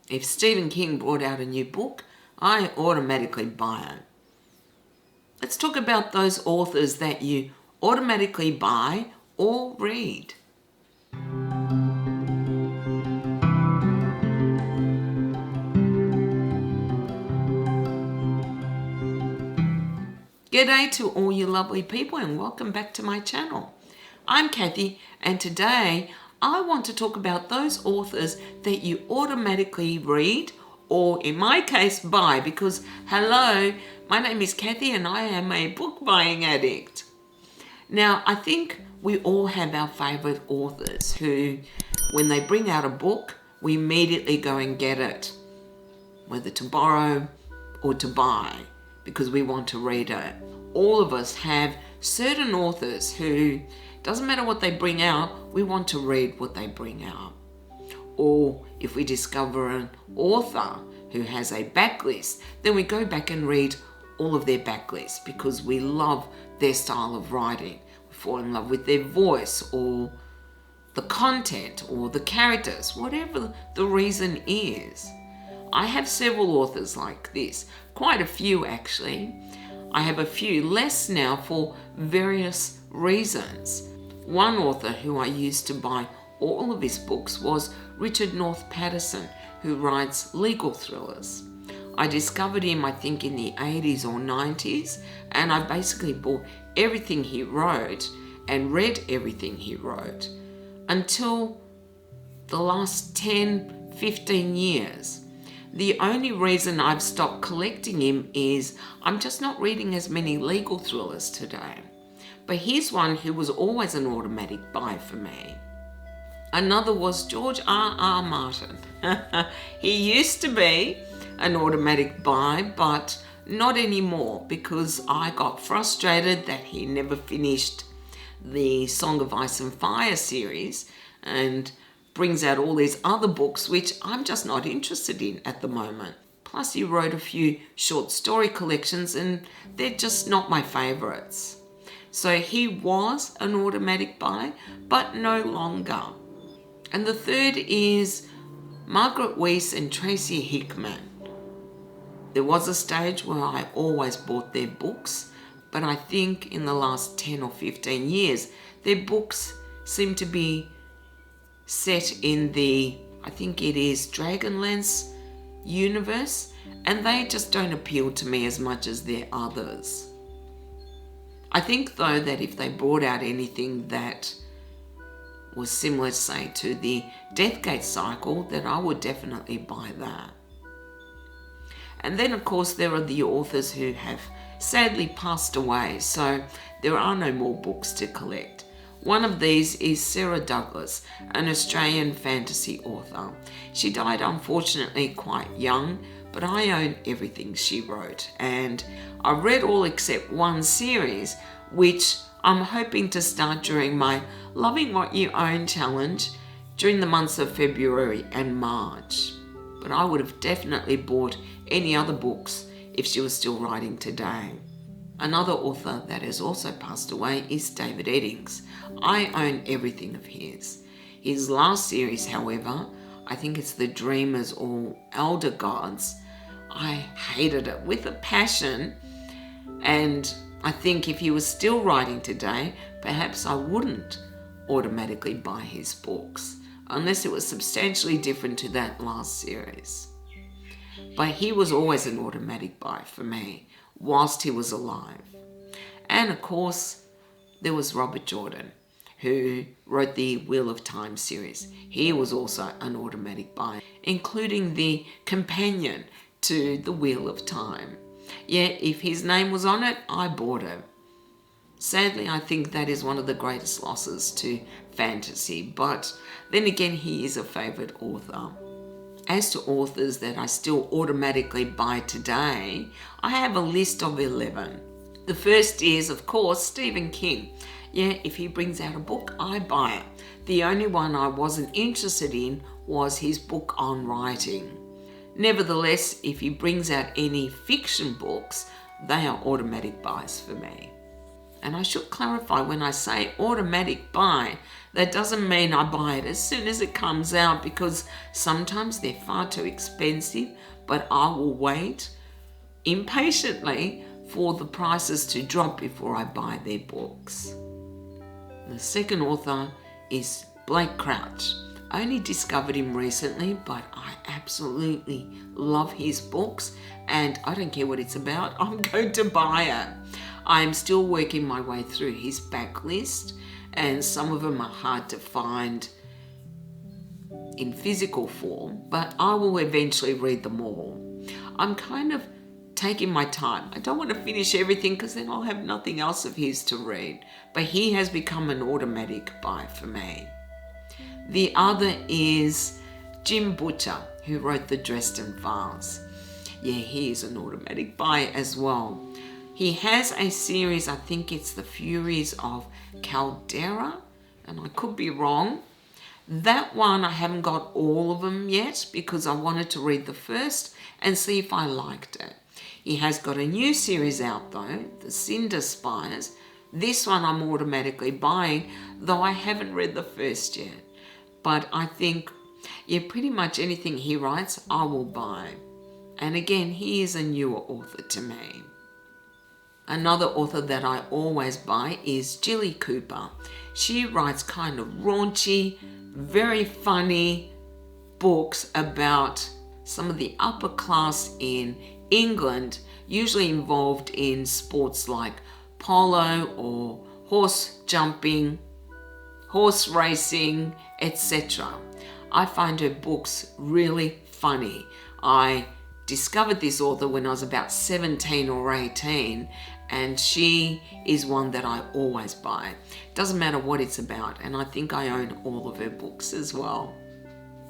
If Stephen King brought out a new book, I automatically buy it. Let's talk about those authors that you automatically buy or read. G'day to all you lovely people and welcome back to my channel. I'm Kathy and today I want to talk about those authors that you automatically read or in my case buy because hello, my name is Kathy and I am a book buying addict. Now I think we all have our favourite authors who when they bring out a book we immediately go and get it, whether to borrow or to buy, because we want to read it. All of us have certain authors who, doesn't matter what they bring out, we want to read what they bring out. Or if we discover an author who has a backlist, then we go back and read all of their backlists because we love their style of writing. We fall in love with their voice or the content or the characters, whatever the reason is. I have several authors like this, quite a few actually. I have a few less now for various reasons. One author who I used to buy all of his books was Richard North Patterson, who writes legal thrillers. I discovered him I think in the 80s or 90s and I basically bought everything he wrote and read everything he wrote until the last 10, 15 years. The only reason I've stopped collecting him is I'm just not reading as many legal thrillers today. But here's one who was always an automatic buy for me. Another was George R.R. Martin. He used to be an automatic buy, but not anymore because I got frustrated that he never finished the Song of Ice and Fire series and brings out all these other books which I'm just not interested in at the moment. Plus he wrote a few short story collections and they're just not my favourites. So he was an automatic buy, but no longer. And the third is Margaret Weis and Tracy Hickman. There was a stage where I always bought their books, but I think in the last 10 or 15 years, their books seem to be set in the, I think it is Dragonlance universe, and they just don't appeal to me as much as their others. I think though that if they brought out anything that was similar, say, to the Deathgate cycle, that I would definitely buy that. And then of course there are the authors who have sadly passed away, so there are no more books to collect. One of these is Sarah Douglas, an Australian fantasy author. She died unfortunately quite young, but I own everything she wrote and I read all except one series, which I'm hoping to start during my Loving What You Own challenge during the months of February and March. But I would have definitely bought any other books if she was still writing today. Another author that has also passed away is David Eddings. I own everything of his. His last series, however, I think it's The Dreamers or Elder Gods, I hated it with a passion, and I think if he was still writing today, perhaps I wouldn't automatically buy his books, unless it was substantially different to that last series. But he was always an automatic buy for me, whilst he was alive. And of course, there was Robert Jordan, who wrote the Wheel of Time series. He was also an automatic buy, including the companion to the Wheel of Time. Yeah, if his name was on it, I bought it. Sadly, I think that is one of the greatest losses to fantasy, but then again, he is a favourite author. As to authors that I still automatically buy today, I have a list of 11. The first is, of course, Stephen King. Yeah, if he brings out a book, I buy it. The only one I wasn't interested in was his book on writing. Nevertheless, if he brings out any fiction books, they are automatic buys for me. And I should clarify, when I say automatic buy, That doesn't mean I buy it as soon as it comes out, because sometimes they're far too expensive, but I will wait impatiently for the prices to drop before I buy their books. The second author is Blake Crouch. I only discovered him recently, but I absolutely love his books, and I don't care what it's about, I'm going to buy it. I am still working my way through his backlist, and some of them are hard to find in physical form, but I will eventually read them all. I'm kind of taking my time. I don't want to finish everything because then I'll have nothing else of his to read, but he has become an automatic buy for me. The other is Jim Butcher, who wrote the Dresden Files. Yeah, he is an automatic buy as well. He has a series, I think it's The Furies of Caldera, and I could be wrong. That one, I haven't got all of them yet because I wanted to read the first and see if I liked it. He has got a new series out though, The Cinder Spires. This one I'm automatically buying, though I haven't read the first yet. But I think, yeah, pretty much anything he writes, I will buy. And again, he is a newer author to me. Another author that I always buy is Jilly Cooper. She writes kind of raunchy, very funny books about some of the upper class in England, usually involved in sports like polo or horse jumping, horse racing, etc. I find her books really funny. I discovered this author when I was about 17 or 18, and she is one that I always buy. Doesn't matter what it's about, and I think I own all of her books as well.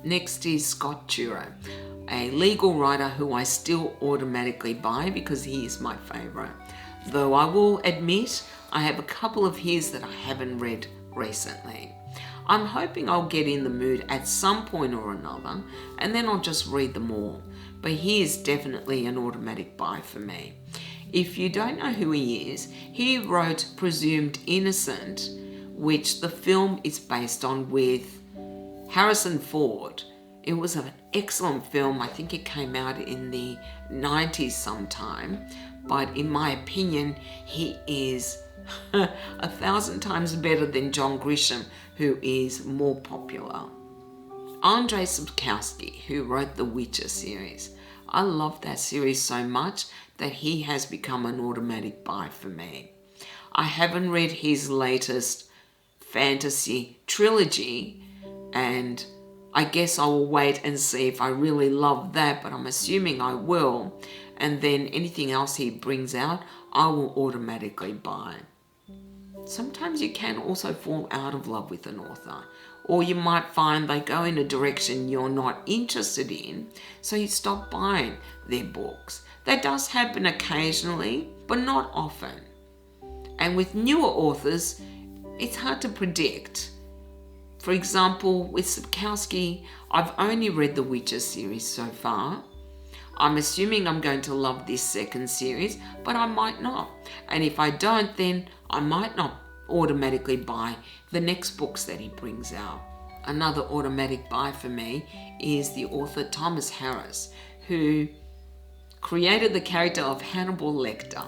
Next is Scott Turow, a legal writer who I still automatically buy because he is my favourite. Though I will admit I have a couple of his that I haven't read recently. I'm hoping I'll get in the mood at some point or another, and then I'll just read them all. But he is definitely an automatic buy for me. If you don't know who he is, he wrote Presumed Innocent, which the film is based on with Harrison Ford. It was an excellent film. I think it came out in the 90s sometime. But in my opinion, he is 1,000 times better than John Grisham, who is more popular. Andrzej Sapkowski, who wrote the Witcher series. I love that series so much that he has become an automatic buy for me. I haven't read his latest fantasy trilogy, and I guess I will wait and see if I really love that, but I'm assuming I will. And then anything else he brings out, I will automatically buy. Sometimes you can also fall out of love with an author, or you might find they go in a direction you're not interested in, so you stop buying their books. That does happen occasionally, but not often. And with newer authors, it's hard to predict. For example, with Sapkowski, I've only read the Witcher series so far. I'm assuming I'm going to love this second series, but I might not. And if I don't, then I might not automatically buy the next books that he brings out. Another automatic buy for me is the author Thomas Harris, who created the character of Hannibal Lecter.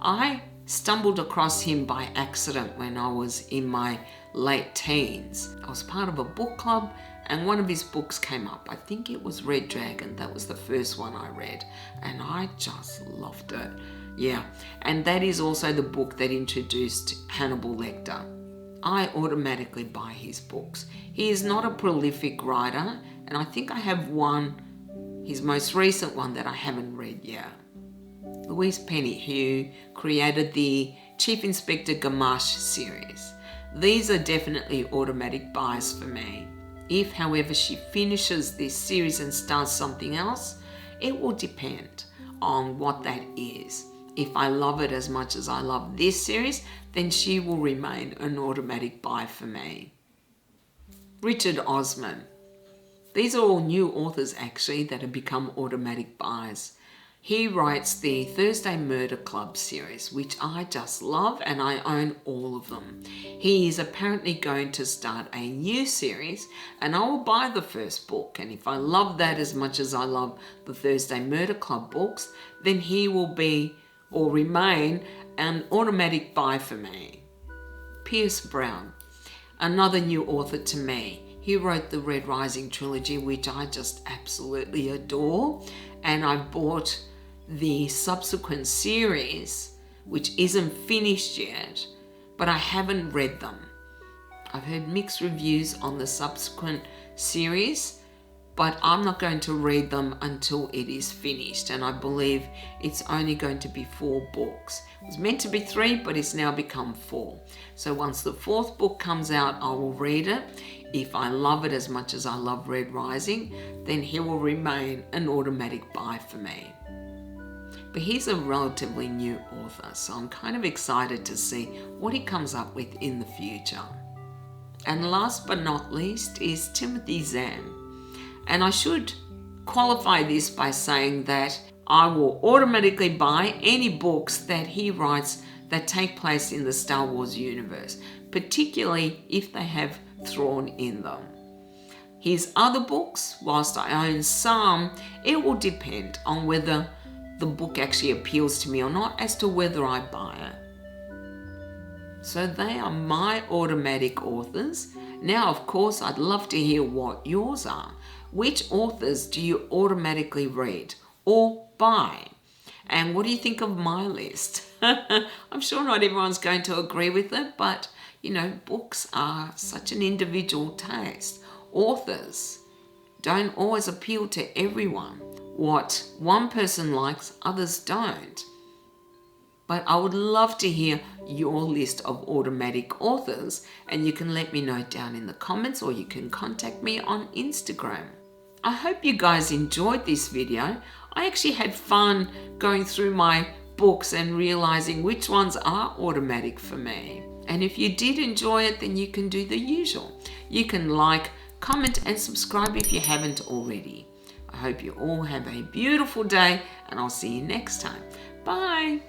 I stumbled across him by accident when I was in my late teens. I was part of a book club and one of his books came up. I think it was Red Dragon. That was the first one I read and I just loved it. Yeah, and that is also the book that introduced Hannibal Lecter. I automatically buy his books. He is not a prolific writer, and I think I have one, his most recent one, that I haven't read yet. Louise Penny, who created the Chief Inspector Gamache series. These are definitely automatic buys for me. If, however, she finishes this series and starts something else, it will depend on what that is. If I love it as much as I love this series, then she will remain an automatic buy for me. Richard Osman. These are all new authors actually that have become automatic buys. He writes the Thursday Murder Club series, which I just love, and I own all of them. He is apparently going to start a new series, and I will buy the first book. And if I love that as much as I love the Thursday Murder Club books, then he will be or remain an automatic buy for me. Pierce Brown, another new author to me. He wrote the Red Rising trilogy, which I just absolutely adore, and I bought the subsequent series, which isn't finished yet, but I haven't read them. I've heard mixed reviews on the subsequent series, but I'm not going to read them until it is finished, and I believe it's only going to be 4 books. It was meant to be 3, but it's now become 4. So once the 4th book comes out, I will read it. If I love it as much as I love Red Rising, then he will remain an automatic buy for me. But he's a relatively new author, so I'm kind of excited to see what he comes up with in the future. And last but not least is Timothy Zahn. And I should qualify this by saying that I will automatically buy any books that he writes that take place in the Star Wars universe, particularly if they have Thrawn in them. His other books, whilst I own some, it will depend on whether the book actually appeals to me or not as to whether I buy it. So they are my automatic authors. Now, of course, I'd love to hear what yours are. Which authors do you automatically read or buy? And what do you think of my list? I'm sure not everyone's going to agree with it, but you know, books are such an individual taste. Authors don't always appeal to everyone. What one person likes, others don't. But I would love to hear your list of automatic authors, and you can let me know down in the comments, or you can contact me on Instagram. I hope you guys enjoyed this video. I actually had fun going through my books and realizing which ones are automatic for me. And if you did enjoy it, then you can do the usual. You can like, comment and subscribe if you haven't already. I hope you all have a beautiful day, and I'll see you next time. Bye.